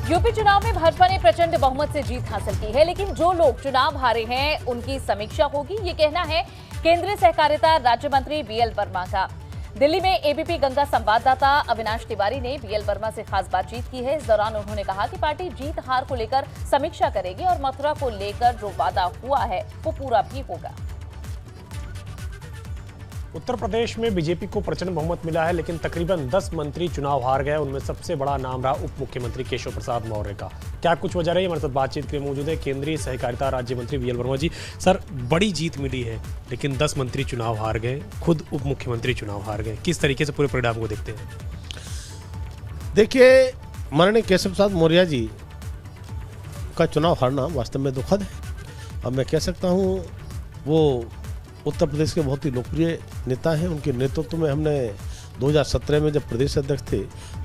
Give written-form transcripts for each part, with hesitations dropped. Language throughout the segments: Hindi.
यूपी चुनाव में भाजपा ने प्रचंड बहुमत से जीत हासिल की है, लेकिन जो लोग चुनाव हारे हैं उनकी समीक्षा होगी, ये कहना है केंद्रीय सहकारिता राज्य मंत्री बीएल वर्मा का। दिल्ली में एबीपी गंगा संवाददाता अविनाश तिवारी ने बीएल वर्मा से खास बातचीत की है। इस दौरान उन्होंने कहा कि पार्टी जीत हार को लेकर समीक्षा करेगी और मथुरा को लेकर जो वादा हुआ है वो पूरा भी होगा। उत्तर प्रदेश में बीजेपी को प्रचंड बहुमत मिला है, लेकिन तकरीबन 10 मंत्री चुनाव हार गए। उनमें सबसे बड़ा नाम रहा उप मुख्यमंत्री केशव प्रसाद मौर्य का। क्या कुछ वजह रही, हमारे साथ बातचीत के लिए मौजूद है केंद्रीय सहकारिता राज्य मंत्री बीएल वर्मा जी। सर, बड़ी जीत मिली है, लेकिन 10 मंत्री चुनाव हार गए, खुद उप मुख्यमंत्री चुनाव हार गए। किस तरीके से पूरे परिणाम को देखते हैं? देखिए, माननीय केशव प्रसाद मौर्य जी का चुनाव हारना वास्तव में दुखद है। अब मैं कह सकता हूँ वो उत्तर प्रदेश के बहुत ही लोकप्रिय नेता हैं। उनके नेतृत्व में हमने 2017 में जब प्रदेश अध्यक्ष थे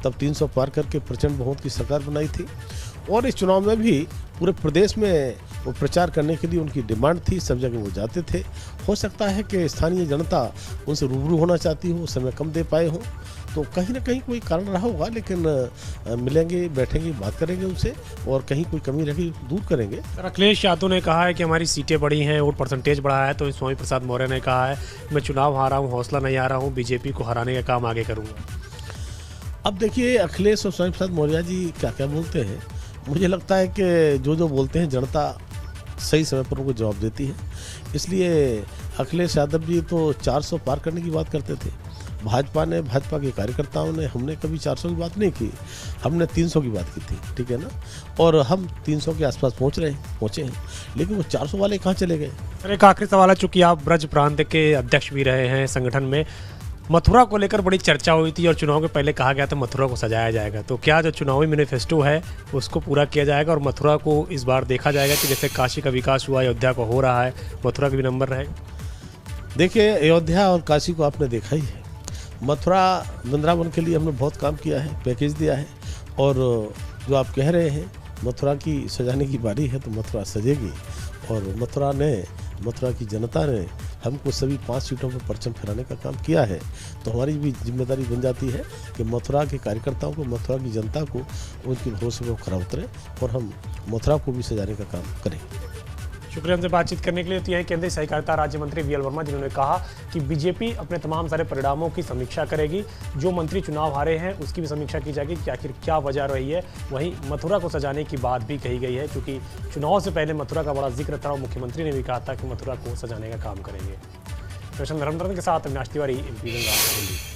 तब 300 पार करके प्रचंड बहुमत की सरकार बनाई थी, और इस चुनाव में भी पूरे प्रदेश में वो प्रचार करने के लिए उनकी डिमांड थी। सब जगह वो जाते थे। हो सकता है कि स्थानीय जनता उनसे रूबरू होना चाहती हो, समय कम दे पाए हों, तो कहीं ना कहीं कोई कारण रहा होगा, लेकिन मिलेंगे, बैठेंगे, बात करेंगे उनसे, और कहीं कोई कमी रही दूर करेंगे। सर, अखिलेश यादव ने कहा है कि हमारी सीटें बढ़ी हैं और परसेंटेज बढ़ा है, तो स्वामी प्रसाद मौर्य ने कहा है मैं चुनाव हारा हूँ, हौसला नहीं आ रहा हूँ, बीजेपी को हराने का काम आगे करूँगा। अब देखिए, अखिलेश और स्वामी प्रसाद मौर्य जी क्या क्या बोलते हैं, मुझे लगता है कि जो बोलते हैं जनता सही समय पर उनको जवाब देती है। इसलिए अखिलेश यादव जी तो 400 पार करने की बात करते थे। भाजपा के कार्यकर्ताओं ने, हमने कभी 400 की बात नहीं की, हमने 300 की बात की थी, ठीक है ना। और हम 300 के आसपास पहुँचे हैं, लेकिन वो 400 वाले कहाँ चले गए? सर, एक आखिरी सवाल है, चूंकि आप ब्रज प्रांत के अध्यक्ष भी रहे हैं संगठन में, मथुरा को लेकर बड़ी चर्चा हुई थी और चुनाव के पहले कहा गया था मथुरा को सजाया जाएगा, तो क्या जो चुनावी मैनिफेस्टो है उसको पूरा किया जाएगा और मथुरा को इस बार देखा जाएगा कि जैसे काशी का विकास हुआ, अयोध्या को हो रहा है, मथुरा का भी नंबर रहेगा? देखिए, अयोध्या और काशी को आपने देखा ही है। मथुरा वृंदावन के लिए हमने बहुत काम किया है, पैकेज दिया है, और जो आप कह रहे हैं मथुरा की सजाने की बारी है, तो मथुरा सजेगी। और मथुरा की जनता ने हमको सभी 5 सीटों पर परचम फहराने का काम किया है, तो हमारी भी जिम्मेदारी बन जाती है कि मथुरा के कार्यकर्ताओं को, मथुरा की जनता को उनके भरोसे पर खरा उतरें और हम मथुरा को भी सजाने का काम करें। शुक्रिया हमसे बातचीत करने के लिए। तो यही केंद्रीय सहकारिता राज्य मंत्री बीएल वर्मा, जिन्होंने कहा कि बीजेपी अपने तमाम सारे परिणामों की समीक्षा करेगी, जो मंत्री चुनाव हारे हैं उसकी भी समीक्षा की जाएगी कि आखिर क्या वजह रही है। वहीं मथुरा को सजाने की बात भी कही गई है, क्योंकि चुनाव से पहले मथुरा का बड़ा जिक्र था और मुख्यमंत्री ने भी कहा था कि मथुरा को सजाने का काम करेंगे। रोशन धर्मधरन के साथ अविनाश तिवारी, एमपी गंगा, दिल्ली।